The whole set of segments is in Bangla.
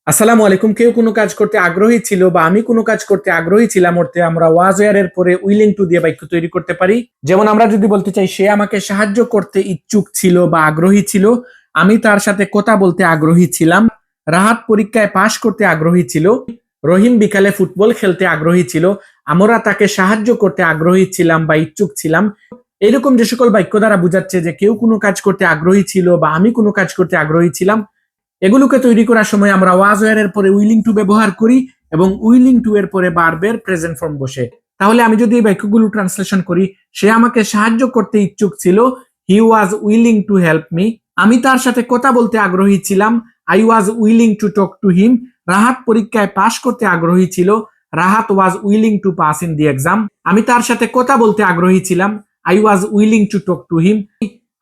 আসসালামু আলাইকুম। কেউ কোনো কাজ করতে আগ্রহী ছিল বা আমি কোনো কাজ করতে আগ্রহী ছিলাম অর্থে আমরা ওয়াজ ওয়ার পরে উইলিং টু দিয়ে বাক্য তৈরি করতে পারি। যেমন আমরা যদি বলতে চাই সে আমাকে সাহায্য করতে ইচ্ছুক ছিল বা আগ্রহী ছিল, আমি তার সাথে কথা বলতে আগ্রহী ছিলাম, রাহাত পরীক্ষায় পাশ করতে আগ্রহী ছিল, রহিম বিকালে ফুটবল খেলতে আগ্রহী ছিল, আমরা তাকে সাহায্য করতে আগ্রহী ছিলাম বা ইচ্ছুক ছিলাম। এরকম যে সকল বাক্য দ্বারা বোঝাচ্ছে যে কেউ কোনো কাজ করতে আগ্রহী ছিল বা আমি কোনো কাজ করতে আগ্রহী ছিলাম, এগুলোকে তৈরি করার সময় আমরা ওয়াজ ওয়্যার এর পরে উইলিং টু ব্যবহার করি এবং উইলিং টু এর পরে ভার্বের প্রেজেন্ট ফর্ম বসে। তাহলে আমি যদি এই বাক্যগুলো ট্রান্সলেশন করি, সে আমাকে সাহায্য করতে ইচ্ছুক ছিল, he was willing to help me. আমি তার সাথে কথা বলতে আগ্রহী ছিলাম, I was willing to talk to him. Rahat পরীক্ষায় পাশ করতে আগ্রহী ছিল, Rahat was willing to pass in the exam. আমি তার সাথে কথা বলতে আগ্রহী ছিলাম, I was willing to talk to him.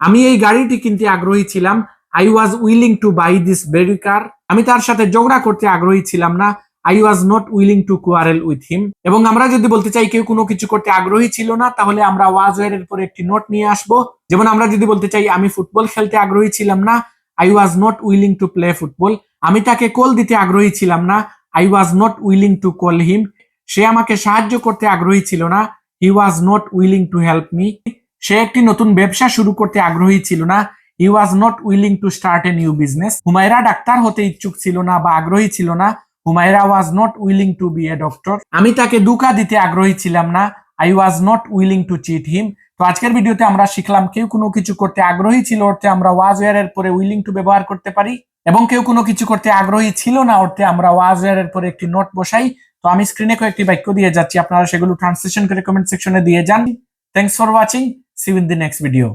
আমি এই গাড়িটি কিনতে আগ্রহী ছিলাম, I was willing to buy this very car. আমি তার সাথে ঝগড়া করতে আগ্রহী ছিলাম না, I was not willing to quarrel with him. এবং আমরা যদি বলতে চাই কেউ কোনো কিছু করতে আগ্রহী ছিল না, তাহলে আমরা ওয়াজ এর পরে একটি নোট নিয়ে আসব। যেমন আমরা যদি বলতে চাই আমি ফুটবল খেলতে আগ্রহী ছিলাম না, I was not willing to play football. আমি তাকে কল দিতে আগ্রহী ছিলাম না, I was not willing to call him. সে আমাকে সাহায্য করতে আগ্রহী ছিল না, he was not willing to help me. সে একটি নতুন ব্যবসা শুরু করতে আগ্রহী ছিল না, he was not willing to start a new business. Humaira ডাক্তার হতে ইচ্ছুক ছিল না বা আগ্রহী ছিল না, Humaira was not willing to be a doctor. আমি তাকে ধোঁকা দিতে আগ্রহী ছিলাম না, I was not willing to cheat him. তো আজকের ভিডিওতে আমরা শিখলাম কেউ কোনো কিছু করতে আগ্রহী ছিল অর্থে আমরা ওয়াজ ওয়্যার এর পরে উইলিং টু ব্যবহার করতে পারি, এবং কেউ কোনো কিছু করতে আগ্রহী ছিল না অর্থে আমরা ওয়াজ ওয়্যার এর পরে একটি নোট বসাই। তো আমি স্ক্রিনে কয়েকটি বাক্য দিয়ে যাচ্ছি, আপনারা সেগুলো ট্রান্সলেশন করে কমেন্ট সেকশনে দিয়ে যান। Thanks for watching, see you in the next video.